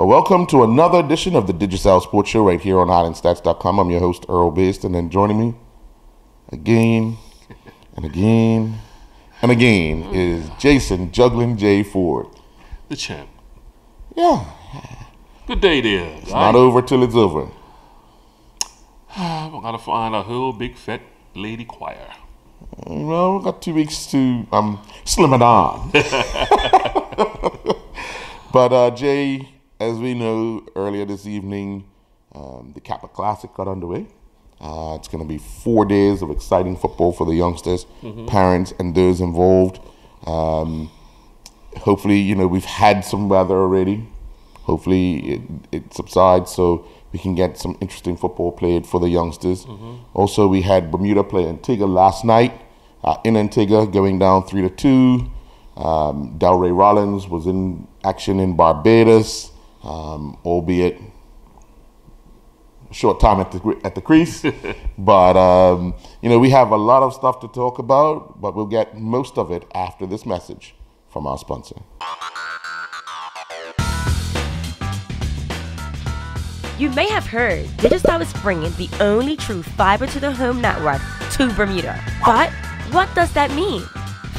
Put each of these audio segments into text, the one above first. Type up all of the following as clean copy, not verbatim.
Well, welcome to another edition of the Digicel Sports Show right here on Islandstats.com. I'm your host, Earl Based, and then joining me again and again and again is Jason Juggling J. Ford. The champ. Yeah. Good day there. It's not over till it's over. We gotta find a whole big fat lady choir. Well, we've got 2 weeks to slim it on. But Jay, as we know, earlier this evening, the Kappa Classic got underway. It's going to be 4 days of exciting football for the youngsters, parents, and those involved. Hopefully, we've had some weather already. Hopefully, it subsides so we can get some interesting football played for the youngsters. Also, we had Bermuda play Antigua last night in Antigua, going down 3-2. Delray Rollins was in action in Barbados, albeit a short time at the crease. But we have a lot of stuff to talk about, but we'll get most of it after this message from our sponsor. You may have heard Digicel is bringing the only true fiber to the home network to Bermuda. But what does that mean?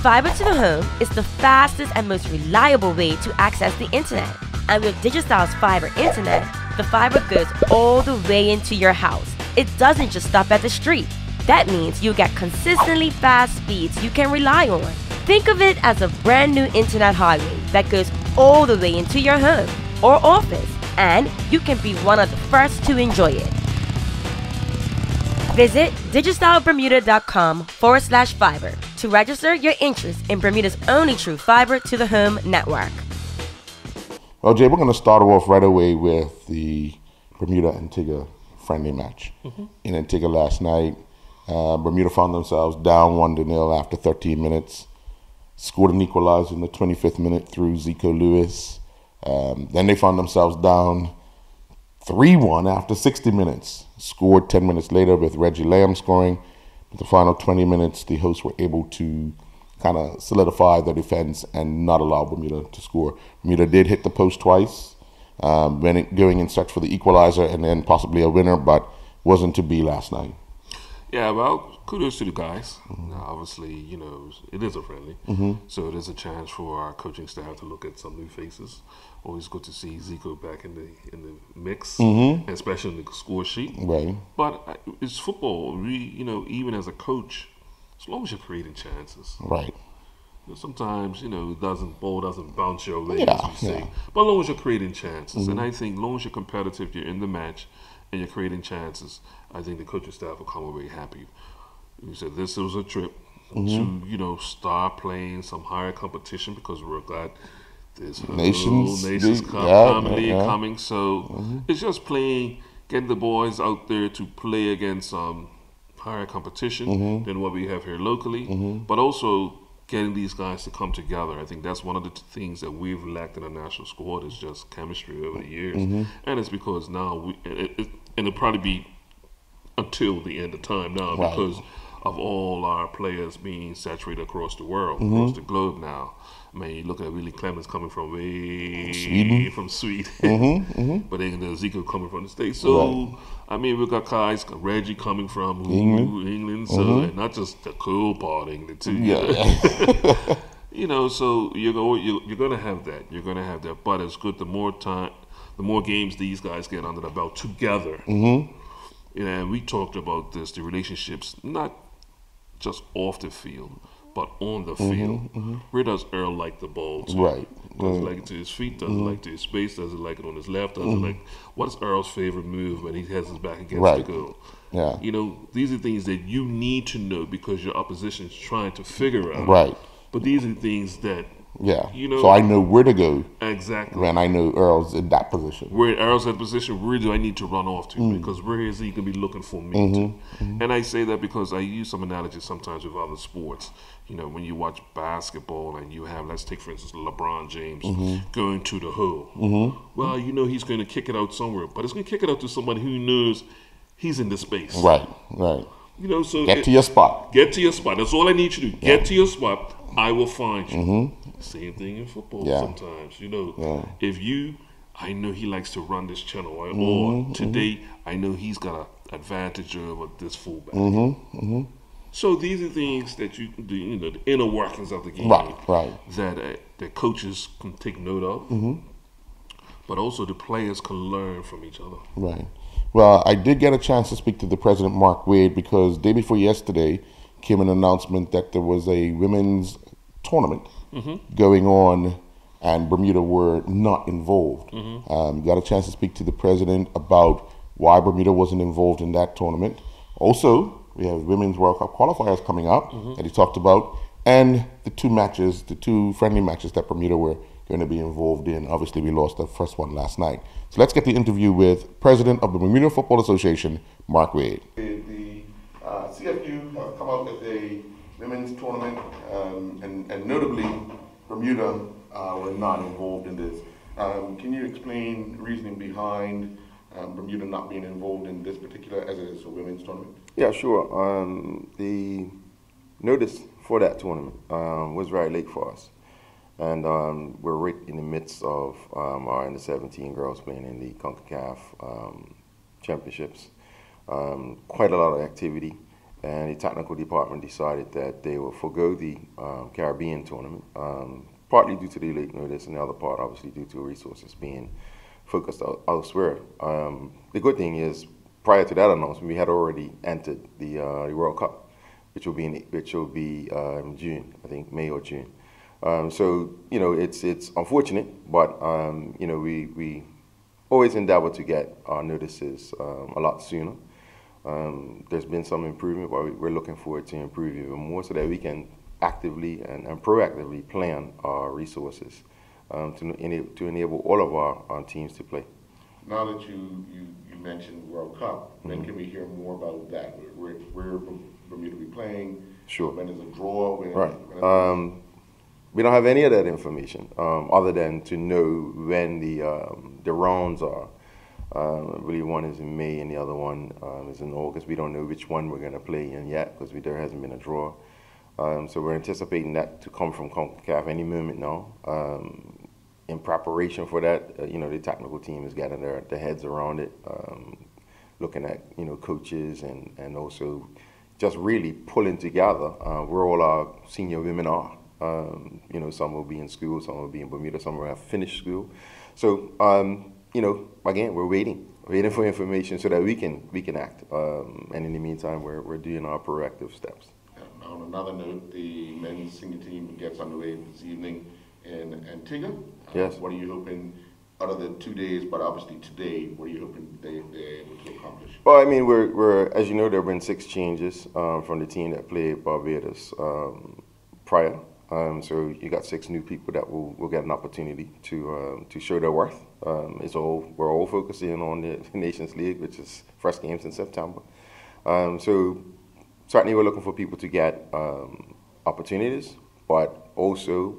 Fiber to the home is the fastest and most reliable way to access the internet. And with Digicel's fiber internet, the fiber goes all the way into your house. It doesn't just stop at the street. That means you get consistently fast speeds you can rely on. Think of it as a brand new internet highway that goes all the way into your home or office, and you can be one of the first to enjoy it. Visit digicelbermuda.com/fiber to register your interest in Bermuda's only true fiber to the home network. Well, Jay, we're going to start off right away with the Bermuda-Antigua friendly match. In Antigua last night, Bermuda found themselves down 1-0 after 13 minutes, scored an equalizer in the 25th minute through Zico Lewis. Then they found themselves down 3-1 after 60 minutes, scored 10 minutes later with Reggie Lamb scoring. With the final 20 minutes, the hosts were able to kind of solidify their defense and not allow Bermuda to score. Bermuda did hit the post twice, going in search for the equalizer and then possibly a winner, but wasn't to be last night. Yeah, well, kudos to the guys. Obviously, it is a friendly, so it is a chance for our coaching staff to look at some new faces. Always good to see Zico back in the mix, especially in the score sheet. Right. But it's football. Even as a coach, as long as you're creating chances. Right. Sometimes, ball doesn't bounce your way, as we say. But as long as you're creating chances, and I think as long as you're competitive, you're in the match, and you're creating chances, I think the coaching staff will come away happy. You said this was a trip to, start playing some higher competition because we're glad there's Nations Cup coming. So it's just playing, getting the boys out there to play against higher competition than what we have here locally, but also getting these guys to come together. I think that's one of the things that we've lacked in the national squad is just chemistry over the years. And it's because now, and it'll probably be until the end of time now because of all our players being saturated across the world, across the globe now. I mean, you look at Willie Clemens coming from Sweden, but then Zico coming from the States. So, I mean, we've got guys, Reggie coming from England, so and not just the cool part of England too. So you're going to have that. You're going to have that. But it's good. The more games these guys get under the belt together. And we talked about this, the relationships, not just off the field, but on the field. Where does Earl like the ball to? Right. Does he like it to his feet? Does he like it to his space? Does he like it on his left? Does he like, what is Earl's favorite move when he has his back against the goal? Yeah. These are things that you need to know because your opposition is trying to figure out. Right. But these are things that so I know where to go. Exactly. When I know Earl's in that position. Where Earl's in that position, where do I need to run off to? Because where is he going to be looking for me to? And I say that because I use some analogies sometimes with other sports. When you watch basketball and you have, let's take for instance, LeBron James going to the hole. Well, he's going to kick it out somewhere, but it's going to kick it out to somebody who knows he's in the space. Right. So get to your spot. Get to your spot. That's all I need you to do. Get to your spot. I will find you. Same thing in football sometimes. If you I know he likes to run this channel, or today I know he's got an advantage over this fullback. So these are things that you do, the inner workings of the game, that coaches can take note of, but also the players can learn from each other. Right. Well, I did get a chance to speak to the president, Mark Wade, because day before yesterday came an announcement that there was a women's tournament going on, and Bermuda were not involved. Got a chance to speak to the president about why Bermuda wasn't involved in that tournament. Also, we have Women's World Cup qualifiers coming up that he talked about, and the two friendly matches that Bermuda were going to be involved in. Obviously, we lost the first one last night. So let's get the interview with President of the Bermuda Football Association, Mark Wade. The CFU have come out with a women's tournament, and notably, Bermuda were not involved in this. Can you explain the reasoning behind Bermuda not being involved in this particular, as it is a women's tournament? Yeah, sure. The notice for that tournament was very late for us. And we're right in the midst of our under-17 girls playing in the CONCACAF championships. Quite a lot of activity. And the technical department decided that they will forego the Caribbean tournament, partly due to the late notice, and the other part obviously due to resources being focused elsewhere. The good thing is, prior to that announcement, we had already entered the World Cup, which will be in June, I think May or June. So it's unfortunate, but we always endeavor to get our notices a lot sooner. There's been some improvement, but we're looking forward to improve even more so that we can actively and proactively plan our resources to enable all of our teams to play. Now that you mentioned World Cup, when can we hear more about that? Where Bermuda be playing? Sure. When is a draw? Right. We don't have any of that information other than to know when the rounds are. Really, one is in May and the other one is in August. We don't know which one we're going to play in yet because there hasn't been a draw. So we're anticipating that to come from CONCACAF any moment now. In preparation for that, the technical team is getting their heads around it, looking at coaches and also just really pulling together where all our senior women are. Some will be in school, some will be in Bermuda, some will have finished school. So again, we're waiting for information so that we can act. And in the meantime, we're doing our proactive steps. On another note, the men's senior team gets underway this evening in Antigua. Yes. What are you hoping, other than 2 days, but obviously today, what are you hoping they're able to accomplish? Well, I mean, we're as you know, there have been 6 changes from the team that played Barbados prior. So you got 6 new people that will get an opportunity to show their worth. We're all focusing on the Nations League, which is first games in September. So certainly we're looking for people to get opportunities, but also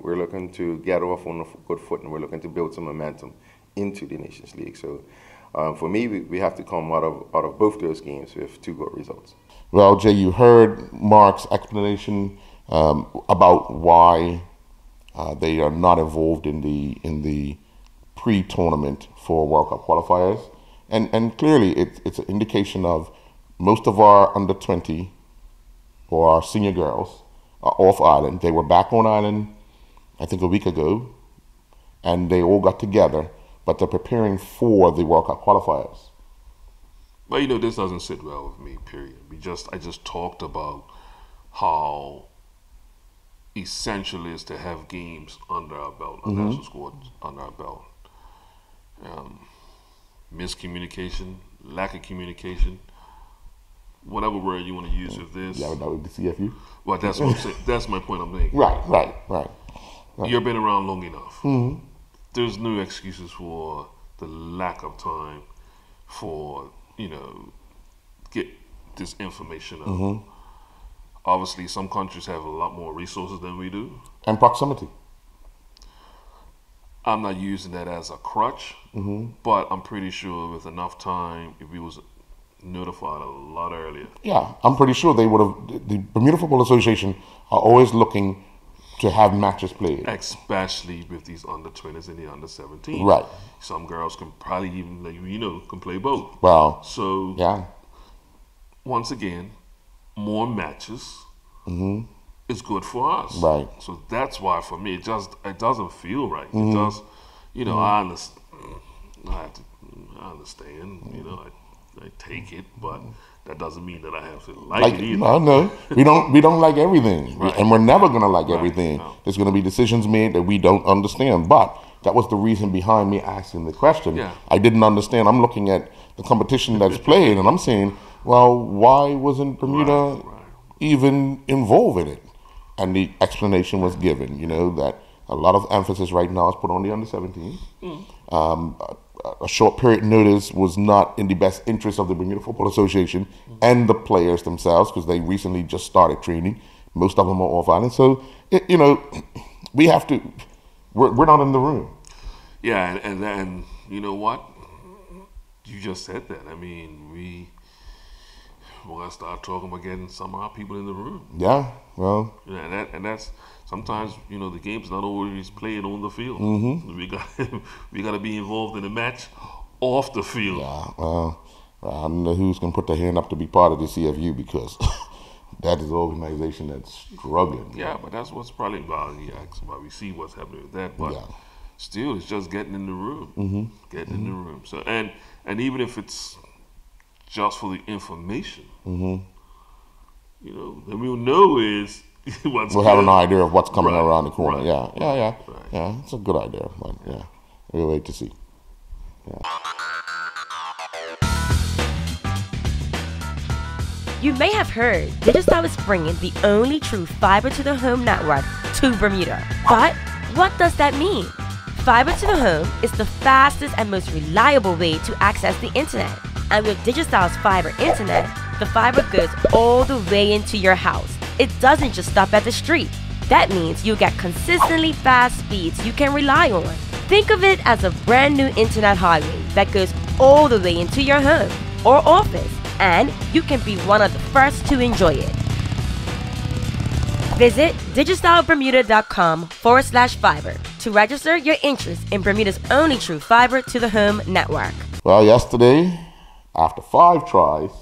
we're looking to get off on a good foot, and we're looking to build some momentum into the Nations League. So for me, we have to come out of both those games with 2 good results. Well, Jay, you heard Mark's explanation about why they are not involved in the pre-tournament for World Cup qualifiers, and clearly it's an indication of most of our under 20 or our senior girls are off island. They were back on island, I think, a week ago, and they all got together, but they're preparing for the World Cup qualifiers. But this doesn't sit well with me. Period. I just talked about how essential it is to have games under our belt, a national squad under our belt. Miscommunication, lack of communication, whatever word you want to use with this. Yeah, that would be CFU. Well, that's what I'm saying. That's my point I'm making. Right. You've been around long enough. There's no excuses for the lack of time for, get this information out. Obviously, some countries have a lot more resources than we do. And proximity. I'm not using that as a crutch, but I'm pretty sure with enough time, if we was notified a lot earlier. Yeah, I'm pretty sure they would have. The Bermuda Football Association are always looking to have matches played. Especially with these under 20s and the under 17s. Right. Some girls can probably even, can play both. Well, so yeah. Once again, more matches is good for us. Right. So that's why for me it doesn't feel right. It does, I understand. I understand. I take it, but that doesn't mean that I have to like it either. No, we don't like everything, Right. and we're never gonna like Right. everything. No. There's gonna be decisions made that we don't understand. But that was the reason behind me asking the question. Yeah. I didn't understand. I'm looking at the competition that's played, and I'm saying, well, why wasn't Bermuda even involved in it? And the explanation was given. That a lot of emphasis right now is put on the under 17. A short period notice was not in the best interest of the Bermuda Football Association and the players themselves, because they recently just started training. Most of them are off island. So, we have to, we're not in the room. Yeah, and then, you know what? You just said that. I mean, we're going to start talking about getting some of our people in the room. Yeah, well. Yeah, and that's sometimes, the game's not always played on the field. We got to be involved in the match off the field. Yeah, well, I don't know who's going to put their hand up to be part of the CFU, because that is an organization that's struggling. Yeah, but that's what's probably about. We see what's happening with that, but still, it's just getting in the room. Getting in the room. So, and even if it's just for the information, then we'll know is what's we'll have an idea of what's coming Right. around the corner. Right. Yeah. Right. Yeah, it's a good idea, but we'll wait to see. Yeah. You may have heard Digicel is bringing the only true fiber to the home network to Bermuda. But what does that mean? Fiber to the home is the fastest and most reliable way to access the internet. And with Digicel's fiber internet, the fiber goes all the way into your house. It doesn't just stop at the street. That means you get consistently fast speeds you can rely on. Think of it as a brand new internet highway that goes all the way into your home or office, and you can be one of the first to enjoy it. Visit digicelbermuda.com/fiber to register your interest in Bermuda's only true fiber to the home network. Well, yesterday, after 5 tries,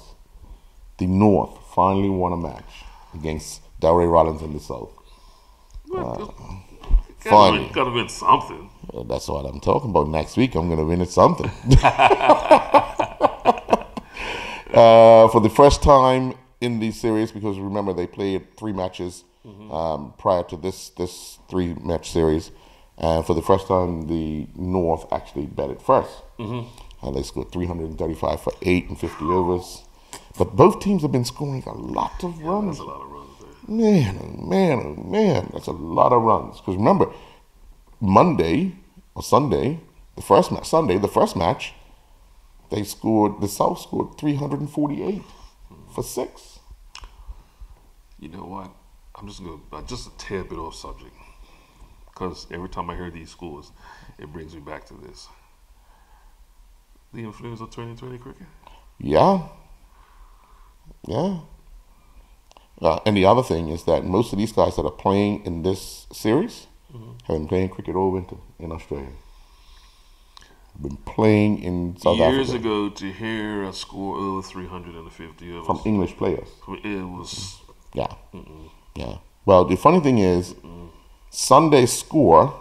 the North finally won a match against Delray Rollins in the South. Finally. Gotta win something. That's what I'm talking about. Next week, I'm going to win it something. For the first time in the series, because remember, they played 3 matches prior to this 3-match series. And for the first time, the North actually batted first. They scored 335 for 8 and 50 overs. But both teams have been scoring a lot of runs. That's a lot of runs there. Man, oh man, that's a lot of runs. Because remember, Sunday, the first match, the South scored 348 for 6. You know what? I'm just going to, just a tad bit off subject. Because every time I hear these scores, it brings me back to this. The influence of 2020 cricket? Yeah. And the other thing is that most of these guys that are playing in this series have been playing cricket all winter in Australia. Been playing in South Africa. Years ago, to hear a score over 350 from English players. It was... Yeah. Yeah. Well, the funny thing is, Sunday's score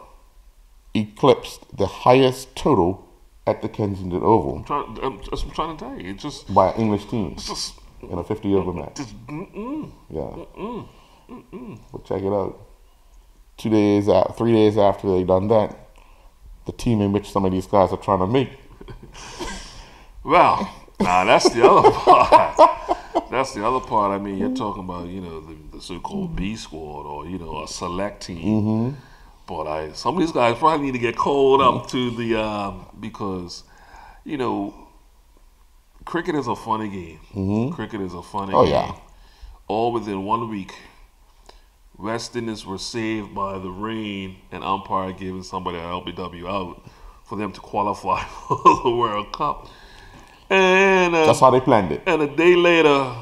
eclipsed the highest total at the Kensington Oval. I'm trying to tell you. It's just... By an English team It's just... in a 50-over match. Yeah. Well, check it out. 3 days after they done that, the team in which some of these guys are trying to make. Well, that's the other part. That's the other part. I mean, you're talking about, the so-called B squad or, a select team. But some of these guys probably need to get called up to the, because, cricket is a funny game. Cricket is a funny game. Yeah. All within 1 week, West Indies were saved by the rain and umpire giving somebody an LBW out for them to qualify for the World Cup. And that's how they planned it. And a day later,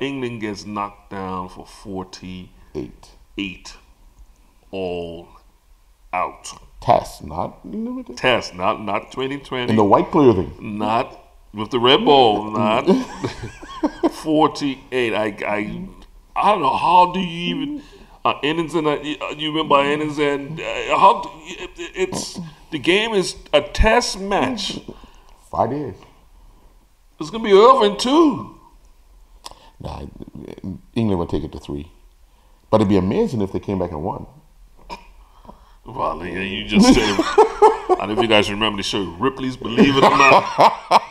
England gets knocked down for 48. all out. Test, not limited. Test, not 2020. In the white clothing. Not with the Red Bull, not 48. I don't know, how do you even innings and you remember innings and how it's the game is a test match. 5 days. It's gonna be over in 2. Nah, England would take it to 3, but it'd be amazing if they came back and won. Well, yeah, you just said. I don't know if you guys remember the show Ripley's Believe It or Not.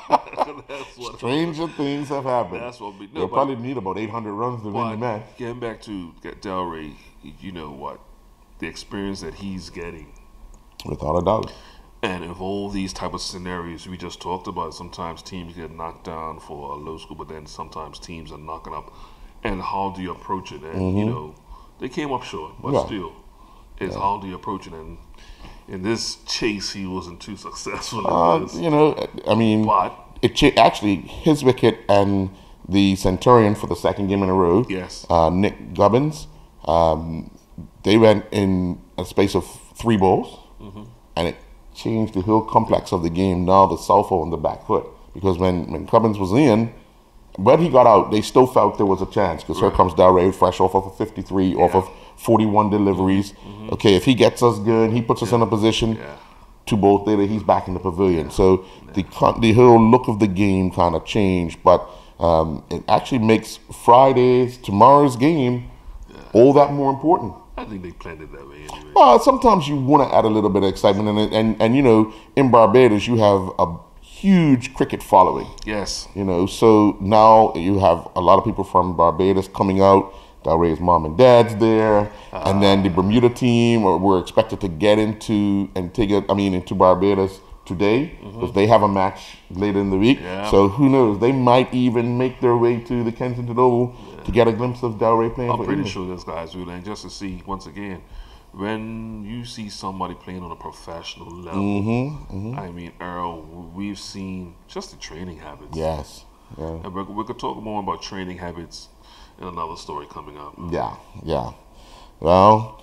Stranger things have happened. That's what we know. They'll probably need about 800 runs to win the match. Getting back to Delray, you know what? The experience that he's getting. Without a doubt. And of all these type of scenarios we just talked about, sometimes teams get knocked down for a low score, but then sometimes teams are knocking up. And how do you approach it? And, you know, they came up short, but still, it's how do you approach it? And in this chase, he wasn't too successful. You know, I mean, but actually, his wicket and the Centurion for the second game in a row, Nick Gubbins, they went in a space of 3 balls, and it changed the whole complex of the game. Now the Southall on the back foot, because when Gubbins was in, when he got out, they still felt there was a chance, because here comes Delray fresh off of a 53, off of 41 deliveries. Okay, if he gets us good, he puts us in a position. 2 balls later, he's back in the pavilion. So the whole look of the game kind of changed, but it actually makes tomorrow's game, all that more important. I think they planned it that way anyway. Well, sometimes you want to add a little bit of excitement in it, and you know, in Barbados you have a huge cricket following. Yes. You know, so now you have a lot of people from Barbados coming out. Delray's mom and dad's there, and then the Bermuda team were expected to get into Barbados today, because they have a match later in the week. So who knows? They might even make their way to the Kensington Oval to get a glimpse of Delray playing. I'm pretty sure those guys will, and just to see once again, when you see somebody playing on a professional level, I mean, Earl, we've seen just the training habits. Yes. And we could talk more about training habits in another story coming up. Yeah. Well,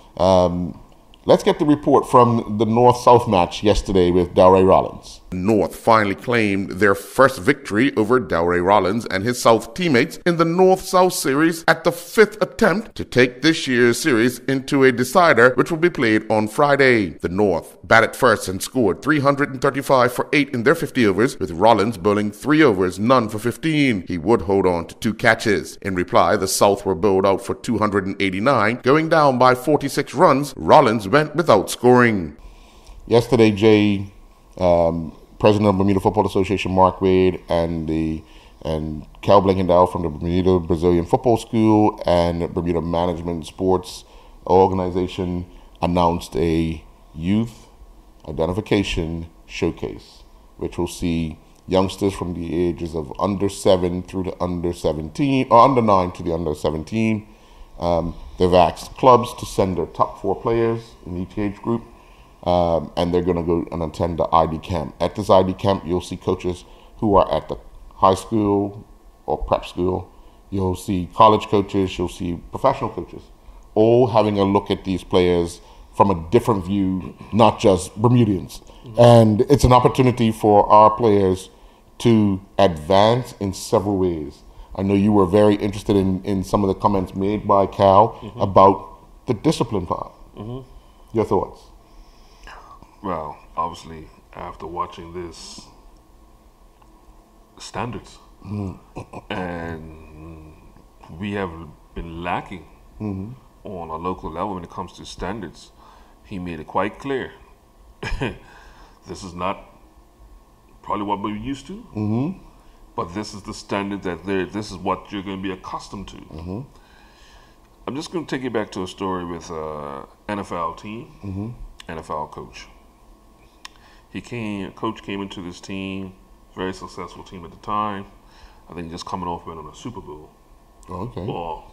let's get the report from the North-South match yesterday with Delray Rollins. North finally claimed their first victory over Delray Rollins and his South teammates in the North-South series at the 5th attempt to take this year's series into a decider, which will be played on Friday. The North batted first and scored 335 for 8 in their 50 overs, with Rollins bowling 3 overs, none for 15. He would hold on to 2 catches. In reply, the South were bowled out for 289, going down by 46 runs. Rollins went without scoring. Yesterday, Jay, President of Bermuda Football Association Mark Wade and Cal Blankendow from the Bermuda Brazilian Football School and Bermuda Management Sports Organization announced a youth identification showcase, which will see youngsters from the ages of under 7 through to under 17, or under 9 to the under 17. They've asked clubs to send their top 4 players in each age group. And they're going to go and attend the ID camp. At this ID camp, you'll see coaches who are at the high school or prep school. You'll see college coaches. You'll see professional coaches, all having a look at these players from a different view, not just Bermudians. And it's an opportunity for our players to advance in several ways. I know you were very interested in some of the comments made by Cal about the discipline part. Your thoughts? Well, obviously, after watching this, standards, and we have been lacking on a local level when it comes to standards. He made it quite clear. This is not probably what we're used to, but this is the standard this is what you're going to be accustomed to. I'm just going to take you back to a story with an NFL team, NFL coach. Coach came into this team, very successful team at the time. I think just coming off winning a Super Bowl. Or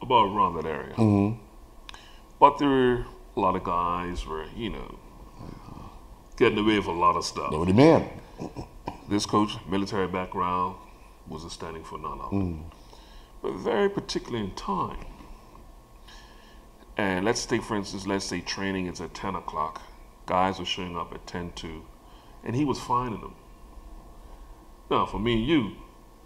about around that area. But there were a lot of guys were, getting away with a lot of stuff. They were the man. This coach, military background, wasn't standing for none of it. But very particular in time. And let's take, for instance, let's say training is at 10 o'clock. Guys are showing up at 10:02, and he was finding them. Now, for me and you,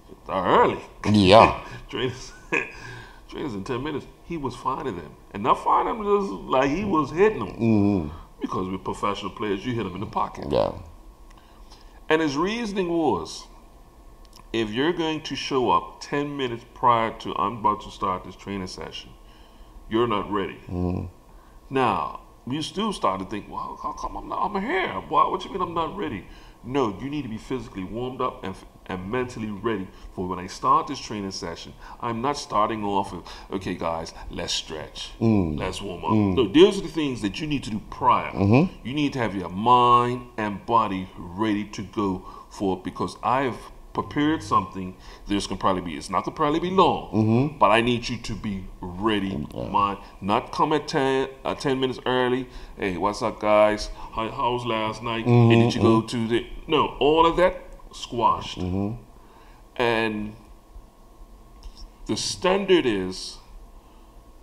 it's early. Yeah. trainers in 10 minutes. He was finding them, and not finding them just like he was hitting them. Because we're professional players, you hit them in the pocket. Yeah. And his reasoning was, if you're going to show up 10 minutes prior to I'm about to start this training session, you're not ready. Now, we still started to think, well, how come I'm here? What you mean I'm not ready? No, you need to be physically warmed up and mentally ready for when I start this training session. I'm not starting off with, okay, guys, let's stretch. Let's warm up. No, those are the things that you need to do prior. You need to have your mind and body ready to go for it, because I've prepared something. It's not gonna probably be long, but I need you to be ready. Mind, not come at 10 minutes early. Hey, what's up, guys? How was last night? Hey, did you go to the? No, all of that squashed. And the standard is,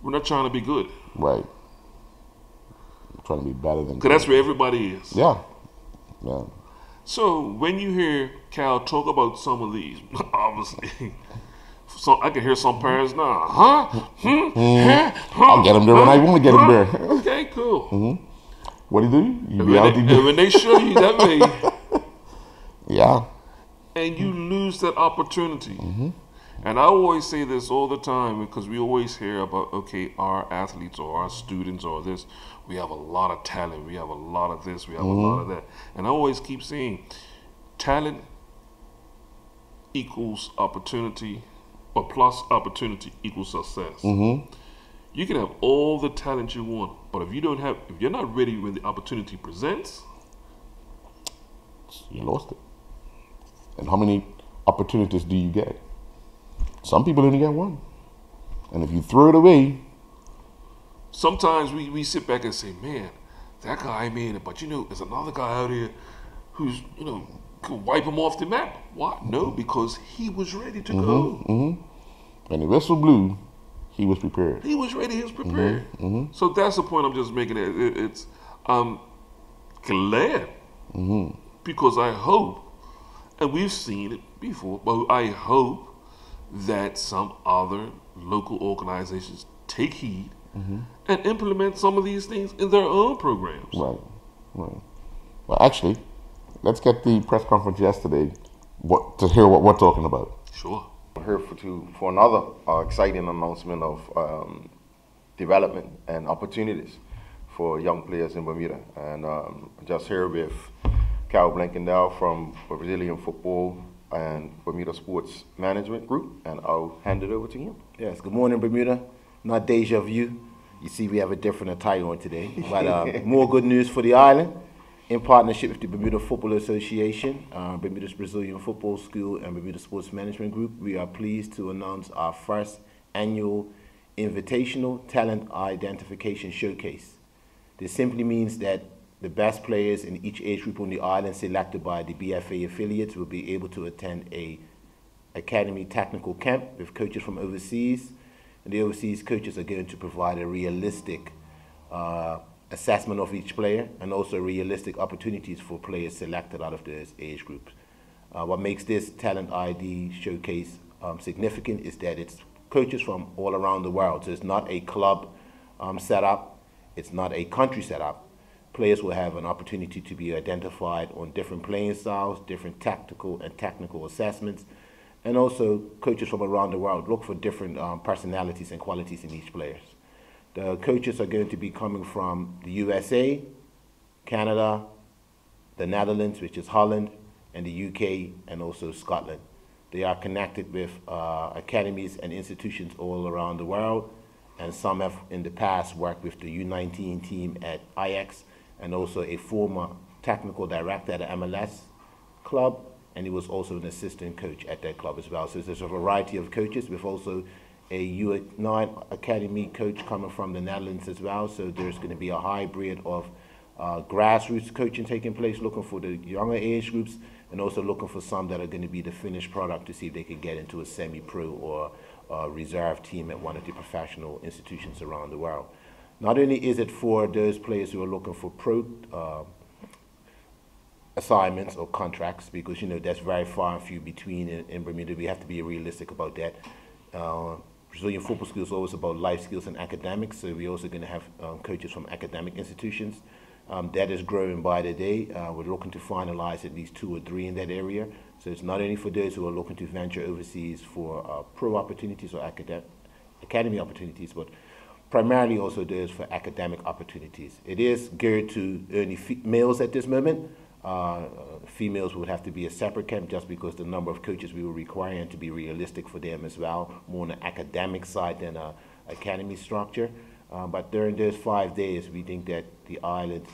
we're not trying to be good. Right. I'm trying to be better than. Because that's where everybody is. Yeah. Yeah. So when you hear Cal talk about some of these, obviously, so I can hear some parents now, I'll get them there when I want to get them there. Okay, cool. What do you do? You And when they show you that way, yeah. and you lose that opportunity. And I always say this all the time, because we always hear about, okay, our athletes or our students or this, we have a lot of talent, we have a lot of this, we have a lot of that. And I always keep saying, talent equals opportunity, or plus opportunity equals success. You can have all the talent you want, but if you're not ready when the opportunity presents, you lost it. And how many opportunities do you get? Some people only get one. And if you throw it away, sometimes we sit back and say, man, that guy made it, but there's another guy out here who's, could wipe him off the map. Why? No, because he was ready to go. And the whistle blew, he was prepared. He was ready, he was prepared. So that's the point I'm just making. I'm glad, because I hope, and we've seen it before, but I hope that some other local organizations take heed and implement some of these things in their own programs. Right. Well, actually, let's get the press conference yesterday to hear what we're talking about. Sure. I'm here for another exciting announcement of development and opportunities for young players in Bermuda. And just here with Cal Blankendale from Brazilian Football and Bermuda Sports Management Group, and I'll hand it over to him. Yes, good morning, Bermuda. Not deja vu. You see, we have a different attire on today. But more good news for the island. In partnership with the Bermuda Football Association, Bermuda's Brazilian Football School, and Bermuda Sports Management Group, we are pleased to announce our first annual Invitational Talent Identification Showcase. This simply means that the best players in each age group on the island selected by the BFA affiliates will be able to attend a academy technical camp with coaches from overseas. And the overseas coaches are going to provide a realistic assessment of each player, and also realistic opportunities for players selected out of those age groups. What makes this Talent ID Showcase significant is that it's coaches from all around the world. So it's not a club setup, it's not a country setup. Players will have an opportunity to be identified on different playing styles, different tactical and technical assessments, and also coaches from around the world look for different personalities and qualities in each player. The coaches are going to be coming from the USA, Canada, the Netherlands, which is Holland, and the UK, and also Scotland. They are connected with academies and institutions all around the world, and some have in the past worked with the U19 team at Ajax, and also a former technical director at the MLS club, and he was also an assistant coach at that club as well. So there's a variety of coaches, with also a U9 academy coach coming from the Netherlands as well. So there's going to be a hybrid of grassroots coaching taking place, looking for the younger age groups, and also looking for some that are going to be the finished product to see if they can get into a semi-pro or reserve team at one of the professional institutions around the world. Not only is it for those players who are looking for pro assignments or contracts, because that's very far and few between in Bermuda. We have to be realistic about that. Brazilian football skills is always about life skills and academics, so we're also going to have coaches from academic institutions. That is growing by the day. We're looking to finalize at least 2 or 3 in that area. So it's not only for those who are looking to venture overseas for pro opportunities or academy opportunities, but primarily also those for academic opportunities. It is geared to only males at this moment. Females would have to be a separate camp just because the number of coaches we will require, and to be realistic for them as well, more on the academic side than a academy structure. But during those 5 days, we think that the island's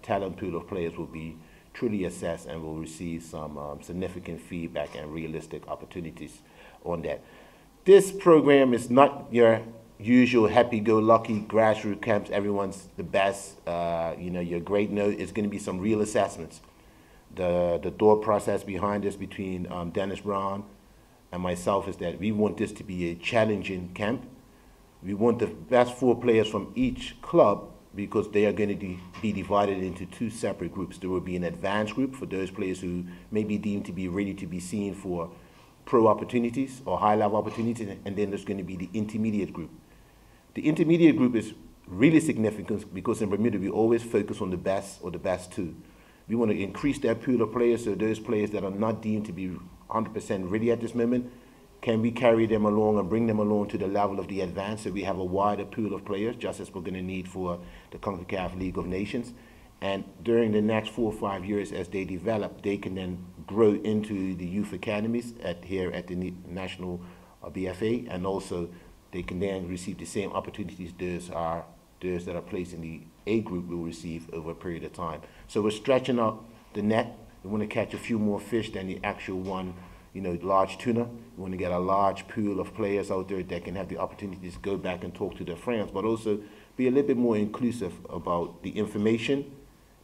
talent pool of players will be truly assessed and will receive some significant feedback and realistic opportunities on that. This program is not your usual happy-go-lucky grassroots camps. Everyone's the best, you're great. No, it's going to be some real assessments. The thought process behind this between Dennis Brown and myself is that we want this to be a challenging camp. We want the best 4 players from each club, because they are going to be divided into 2 separate groups. There will be an advanced group for those players who may be deemed to be ready to be seen for pro opportunities or high-level opportunities, and then there's going to be the intermediate group. The intermediate group is really significant because in Bermuda we always focus on the best or the best 2. We want to increase that pool of players, so those players that are not deemed to be 100% ready at this moment, can we carry them along and bring them along to the level of the advanced, so we have a wider pool of players, just as we're going to need for the CONCACAF League of Nations. And during the next 4 or 5 years, as they develop, they can then grow into the youth academies here at the National BFA, and also they can then receive the same opportunities those that are placed in the A group will receive over a period of time. So we're stretching out the net. We want to catch a few more fish than the actual one, large tuna. We want to get a large pool of players out there that can have the opportunities to go back and talk to their friends, but also be a little bit more inclusive about the information,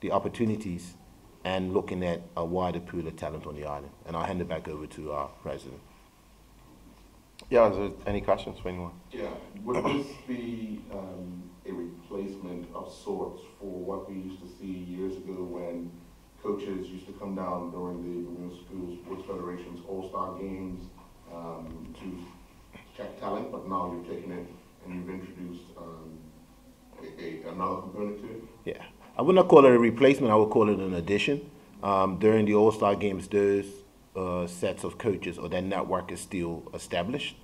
the opportunities, and looking at a wider pool of talent on the island. And I'll hand it back over to our president. Yeah, is there any questions for anyone? Yeah, would this be a replacement of sorts for what we used to see years ago when coaches used to come down during the Bermuda School Sports Federation's All-Star Games to check talent, but now you've taken it and you've introduced another component to it? Yeah, I would not call it a replacement, I would call it an addition. During the All-Star Games, those sets of coaches or that network is still established.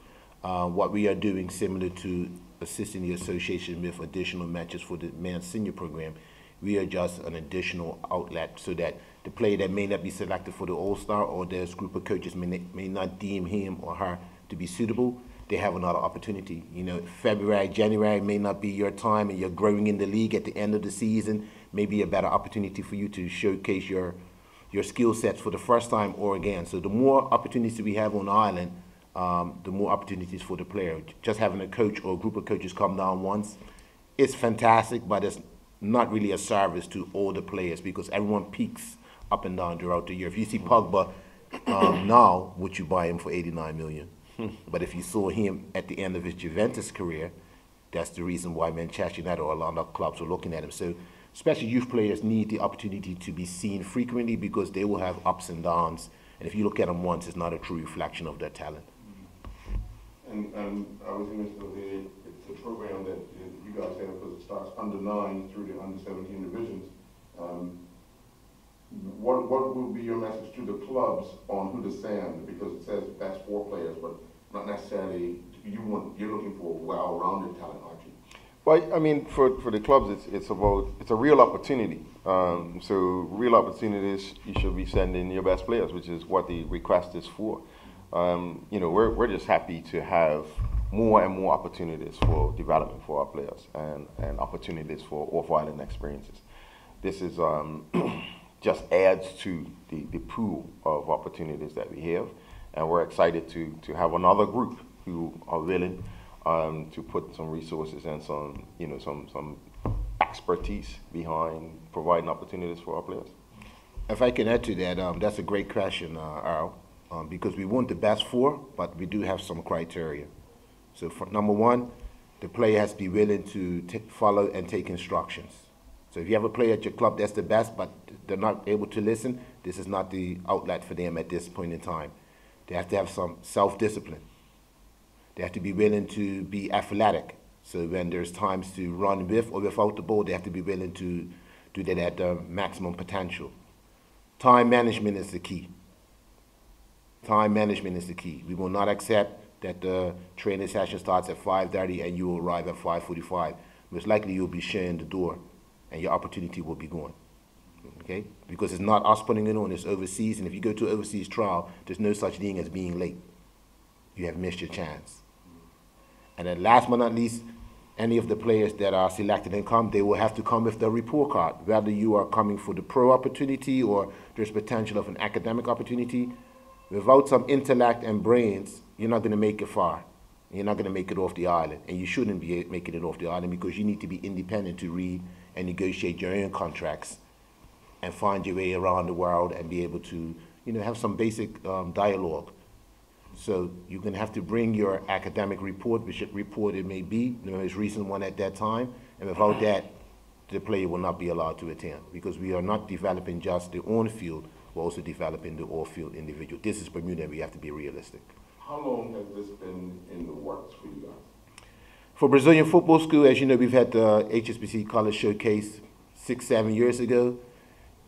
What we are doing, similar to assisting the association with additional matches for the men's senior program, we are just an additional outlet so that the player that may not be selected for the All-Star, or this group of coaches may not deem him or her to be suitable, they have another opportunity. February, January may not be your time, and you're growing in the league at the end of the season, may be a better opportunity for you to showcase your skill sets for the first time or again. So the more opportunities we have on the island, the more opportunities for the player. Just having a coach or a group of coaches come down once, it's fantastic, but it's not really a service to all the players, because everyone peaks up and down throughout the year. If you see Pogba now, would you buy him for 89 million? But if you saw him at the end of his Juventus career, that's the reason why Manchester United or a lot of clubs are looking at him. So especially youth players need the opportunity to be seen frequently, because they will have ups and downs. And if you look at them once, it's not a true reflection of their talent. And I was thinking it's a program that you guys have, because it starts under 9 through the under 17 divisions. What will be your message to the clubs on who to send? Because it says best 4 players, but not necessarily. You're looking for a well-rounded talent, aren't you? Well, I mean, for the clubs, it's a real opportunity. So real opportunities, you should be sending your best players, which is what the request is for. We're just happy to have more and more opportunities for development for our players and opportunities for off-island experiences. This is just adds to the pool of opportunities that we have, and we're excited to have another group who are willing to put some resources and some expertise behind providing opportunities for our players. If I can add to that, that's a great question, Earl, because we want the best 4, but we do have some criteria. So for number 1, the player has to be willing to follow and take instructions. So if you have a player at your club that's the best, but they're not able to listen, this is not the outlet for them at this point in time. They have to have some self-discipline. They have to be willing to be athletic. So when there's times to run with or without the ball, they have to be willing to do that at their maximum potential. Time management is the key. Time management is the key. We will not accept that the training session starts at 5:30 and you will arrive at 5:45. Most likely you'll be sharing the door and your opportunity will be gone. Okay? Because it's not us putting it on, it's overseas, and if you go to an overseas trial, there's no such thing as being late. You have missed your chance. And then last but not least, any of the players that are selected and come, they will have to come with their report card. Whether you are coming for the pro opportunity or there's potential of an academic opportunity, without some intellect and brains, you're not going to make it far. You're not going to make it off the island. And you shouldn't be making it off the island because you need to be independent to read and negotiate your own contracts and find your way around the world and be able to, have some basic dialogue. So you're going to have to bring your academic report, which report it may be, the most recent one at that time, and without that, the player will not be allowed to attend because we are not developing just the on-field, we're also developing the off-field individual. This is Bermuda and we have to be realistic. How long has this been in the works for you guys? For Brazilian Football School, as you know, we've had the HSBC College Showcase 6-7 years ago.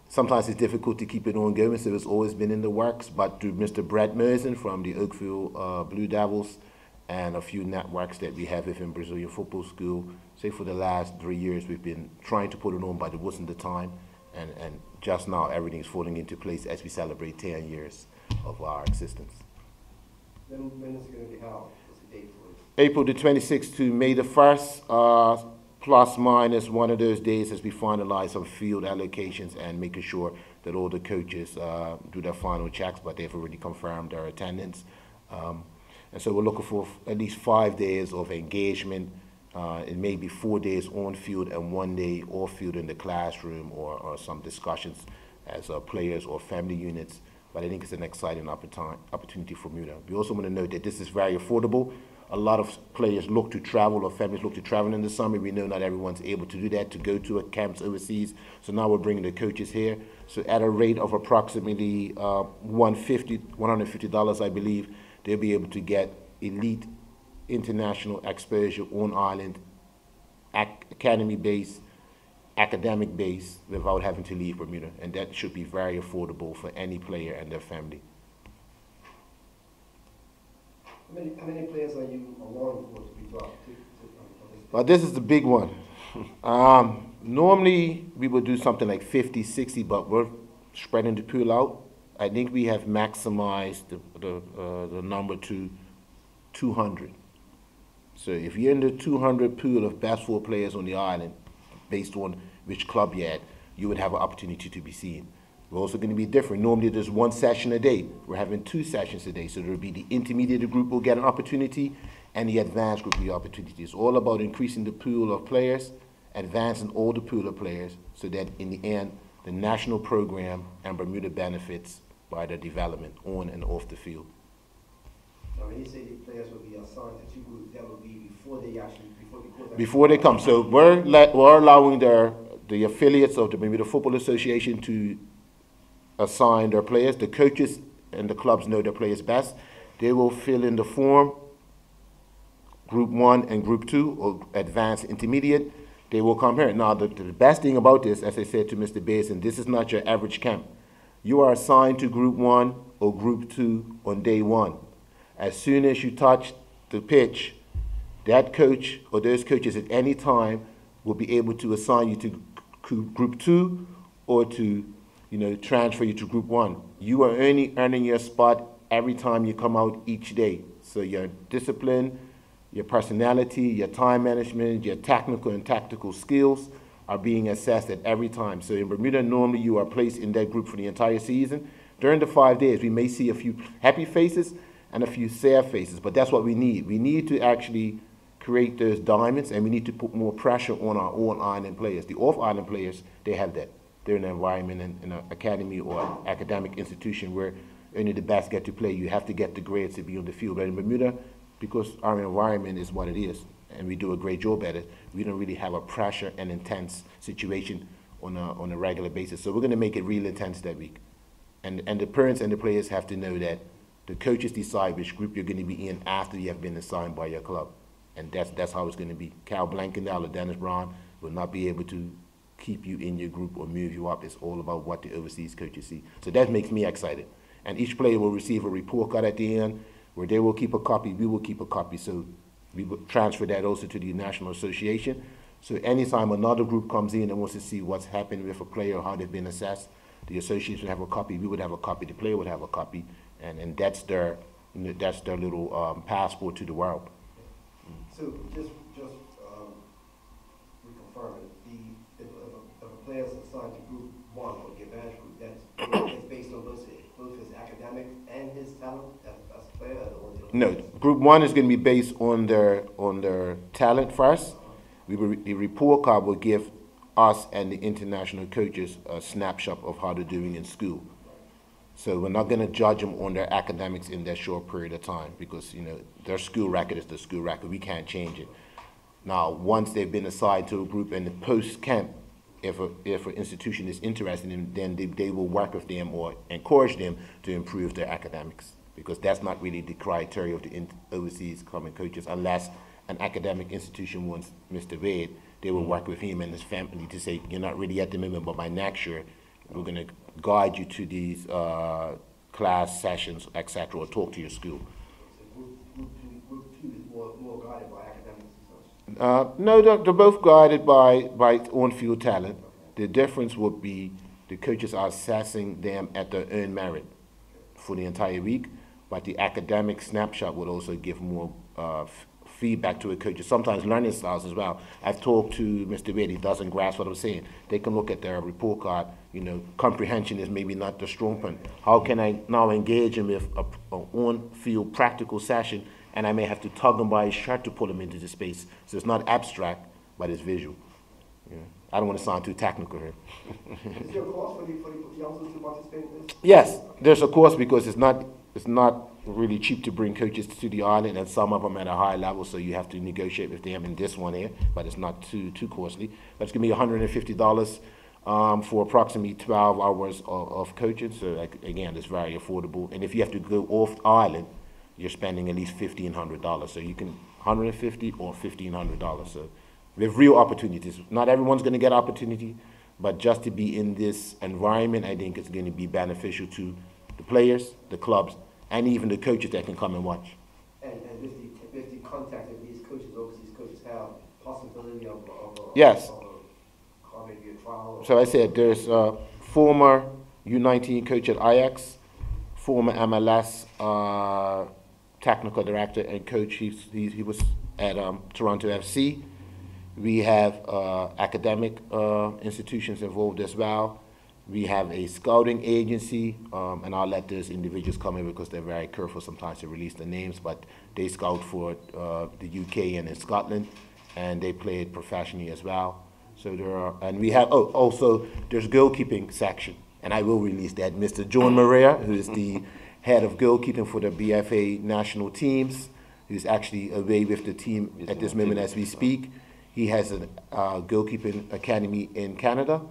Sometimes it's difficult to keep it ongoing, so it's always been in the works. But through Mr. Brett Merson from the Oakville Blue Devils and a few networks that we have within Brazilian Football School, say for the last 3 years, we've been trying to put it on, but it wasn't the time. And just now, everything's falling into place as we celebrate 10 years of our existence. When is it going to be held? What's the date for it? April the 26th to May the 1st. Plus minus one of those days as we finalize some field allocations and making sure that all the coaches do their final checks, but they've already confirmed their attendance. And so we're looking for at least 5 days of engagement. It may be 4 days on field and 1 day off field in the classroom or some discussions as players or family units. But I think it's an exciting opportunity for Bermuda. We also want to note that this is very affordable. A lot of players look to travel or families look to travel in the summer. We know not everyone's able to do that, to go to a camps overseas. So now we're bringing the coaches here. So at a rate of approximately $150, I believe, they'll be able to get elite international exposure on island, academy-based, academic-based, without having to leave Bermuda. And that should be very affordable for any player and their family. How many players are you allowing for to be dropped? Well, this is the big one. Normally, we would do something like 50, 60, but we're spreading the pool out. I think we have maximized the number to 200. So if you're in the 200 pool of best 4 players on the island, based on which club you're at, you would have an opportunity to be seen. We're also going to be different. Normally there's 1 session a day. We're having 2 sessions a day. So there'll be the intermediate group will get an opportunity and the advanced group will get opportunity. It's all about increasing the pool of players, advancing all the pool of players so that in the end, the national program and Bermuda benefits by their development on and off the field. Now when you say the players will be assigned to 2 groups, that will be before they come. So we're allowing the affiliates of the Bermuda Football Association to assign their players. The coaches and the clubs know their players best. They will fill in the form, Group 1 and Group 2, or Advanced Intermediate. They will come here. Now, the best thing about this, as I said to Mr. Basin, this is not your average camp. You are assigned to Group 1 or Group 2 on day 1. As soon as you touch the pitch, that coach or those coaches at any time will be able to assign you to Group 2 or to transfer you to Group 1. You are only earning your spot every time you come out each day. So your discipline, your personality, your time management, your technical and tactical skills are being assessed at every time. So in Bermuda, normally you are placed in that group for the entire season. During the 5 days, we may see a few happy faces and a few sad faces, but that's what we need. We need to actually create those diamonds, and we need to put more pressure on our on-island players. The off-island players, they have that. They're in an environment in an academy or academic institution where only the best get to play. You have to get the grades to be on the field. But in Bermuda, because our environment is what it is, and we do a great job at it, we don't really have a pressure and intense situation on a regular basis. So we're going to make it real intense that week. And the parents and the players have to know that the coaches decide which group you're going to be in after you have been assigned by your club. And that's how it's going to be. Cal Blankendal or Dennis Brown will not be able to keep you in your group or move you up. It's all about what the overseas coaches see. So that makes me excited. And each player will receive a report card at the end where they will keep a copy, we will keep a copy. So we will transfer that also to the National Association. So anytime another group comes in and wants to see what's happened with a player or how they've been assessed, the association would have a copy, we would have a copy, the player would have a copy, and that's their little passport to the world. So just reconfirming, if a player is assigned to Group 1 or the advanced group, that's based on both his academic and his talent as a player? No, Group 1 is going to be based on their talent first. The report card will give us and the international coaches a snapshot of how they're doing in school. So we're not going to judge them on their academics in that short period of time because, their school record is the school record. We can't change it. Now, once they've been assigned to a group in the post-camp, if an institution is interested in them, then they will work with them or encourage them to improve their academics, because that's not really the criteria of the overseas coming coaches. Unless an academic institution wants Mr. Wade, they will work with him and his family to say, you're not really at the moment, but by next year, we're going to guide you to these class sessions, etc., or talk to your school. So group two is more guided by academics? No, they're both guided by on-field talent. The difference would be the coaches are assessing them at their own merit for the entire week, but the academic snapshot would also give more feedback to a coach, sometimes learning styles as well. I've talked to Mr. Wade, he doesn't grasp what I'm saying. They can look at their report card, comprehension is maybe not the strong point. How can I now engage him with an on-field practical session, and I may have to tug him by his shirt to pull him into the space. So it's not abstract, but it's visual. I don't want to sound too technical here. Is there a cost for the youngsters to participate in this? Yes, there's a cost because it's not really cheap to bring coaches to the island, and some of them at a high level, so you have to negotiate with them in this one here, but it's not too costly. But it's going to be $150 for approximately 12 hours of coaching, so again, it's very affordable. And if you have to go off island, you're spending at least $1,500, so you can $150 or $1,500. So we have real opportunities. Not everyone's going to get opportunity, but just to be in this environment, I think it's going to be beneficial to the players, the clubs, and even the coaches that can come and watch. And with the contact that these coaches, overseas coaches, have possibility of yes. maybe a trial? So I said there's a former U19 coach at Ajax, former MLS technical director and coach. He was at Toronto FC. We have academic institutions involved as well. We have a scouting agency, and I'll let those individuals come in because they're very careful sometimes to release the names, but they scout for the UK and in Scotland, and they play it professionally as well. So there are, and we have, also there's goalkeeping section, and I will release that. Mr. John Maria, who is the head of goalkeeping for the BFA national teams, who's actually away with the team at this moment as we speak. He has a goalkeeping academy in Canada.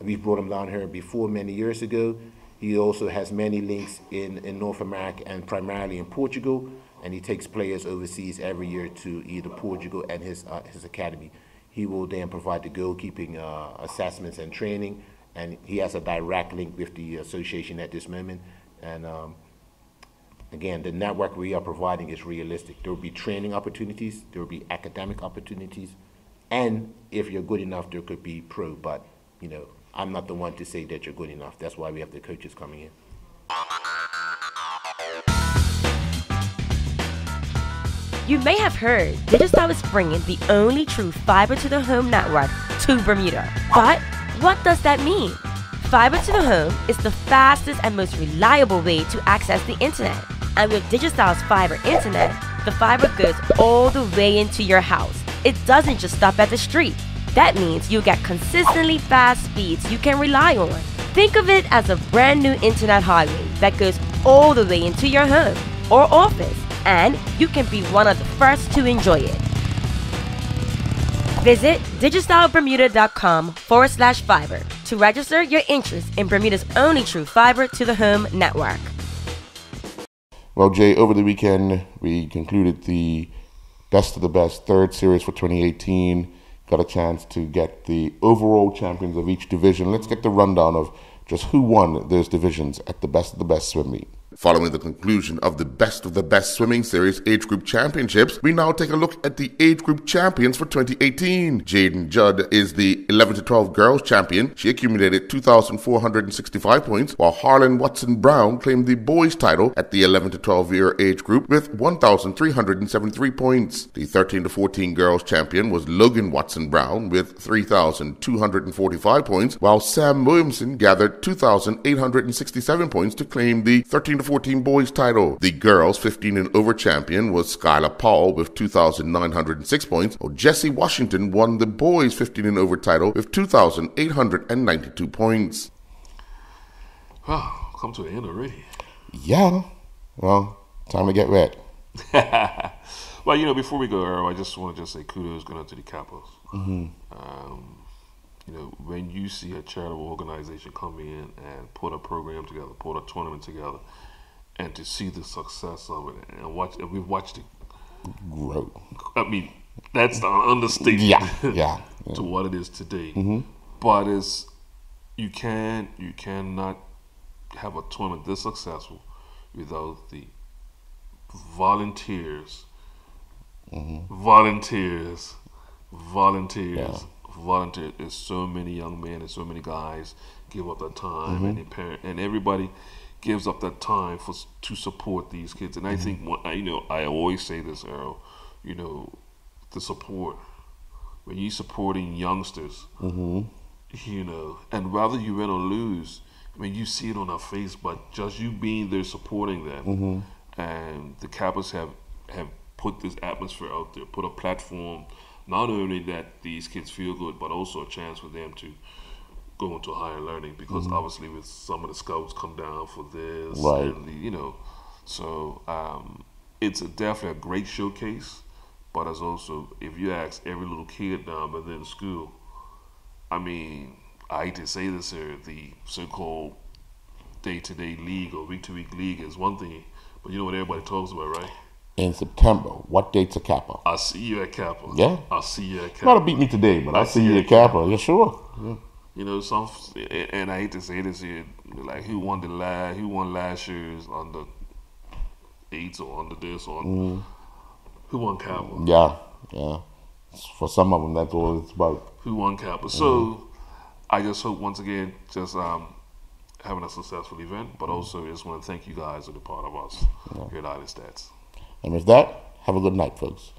We've brought him down here before many years ago. He also has many links in North America and primarily in Portugal, and he takes players overseas every year to either Portugal and his academy. He will then provide the goalkeeping assessments and training, and he has a direct link with the association at this moment. And again, the network we are providing is realistic. There will be training opportunities, there will be academic opportunities, and if you're good enough, there could be pro, but I'm not the one to say that you're good enough. That's why we have the coaches coming in. You may have heard Digicel is bringing the only true fiber to the home network to Bermuda. But what does that mean? Fiber to the home is the fastest and most reliable way to access the internet. And with Digicel's fiber internet, the fiber goes all the way into your house. It doesn't just stop at the street. That means you get consistently fast speeds you can rely on. Think of it as a brand new internet highway that goes all the way into your home or office, and you can be one of the first to enjoy it. Visit digicelbermuda.com/fiber to register your interest in Bermuda's only true fiber to the home network. Well, Jay, over the weekend, we concluded the best of the best third series for 2018. Got a chance to get the overall champions of each division. Let's get the rundown of just who won those divisions at the best of the best swim meet. Following the conclusion of the best swimming series age group championships, we now take a look at the age group champions for 2018. Jaden Judd is the 11 to 12 girls champion. She accumulated 2,465 points, while Harlan Watson Brown claimed the boys title at the 11 to 12 year age group with 1,373 points. The 13 to 14 girls champion was Logan Watson Brown with 3,245 points, while Sam Williamson gathered 2,867 points to claim the 13 to 14 boys title. The girls 15 and over champion was Skylar Paul with 2,906 points, while Jesse Washington won the boys 15 and over title with 2,892 points. Wow, come to the end already. Yeah, well, time to get red. Well, before we go, Earl, I just want to say kudos going out to the Capos. When you see a charitable organization come in and put a program together, put a tournament together, and to see the success of it, and we've watched it grow. I mean, that's the understatement. Yeah. To what it is today. But you cannot have a tournament this successful without the volunteers. Volunteers. There's so many young men and so many guys give up their time, and their parent, and everybody gives up that time to support these kids. And I think, I always say this, Earl, the support, when you're supporting youngsters, and whether you win or lose, you see it on their face, but just you being there supporting them, and the Kappas have put this atmosphere out there, put a platform, not only that these kids feel good, but also a chance for them to go into higher learning, because obviously with some of the scouts come down for this, right? And so it's definitely a great showcase. But as also, if you ask every little kid down within school, I hate to say this here, the so-called day-to-day league or week-to-week league is one thing, but you know what everybody talks about, right? In September, what date's a Kappa? I'll see you at Kappa. Yeah, I'll see you at Kappa. Gotta beat me today, but I'll see you at Kappa. Yeah, sure. Yeah. And I hate to say this here, like who won last year's under 8s or under this or who won Kappa? Yeah. For some of them, that's all it's about. Who won Kappa? So I just hope once again, just having a successful event, but also just want to thank you guys for the part of us here at Islandstats. And with that, have a good night, folks.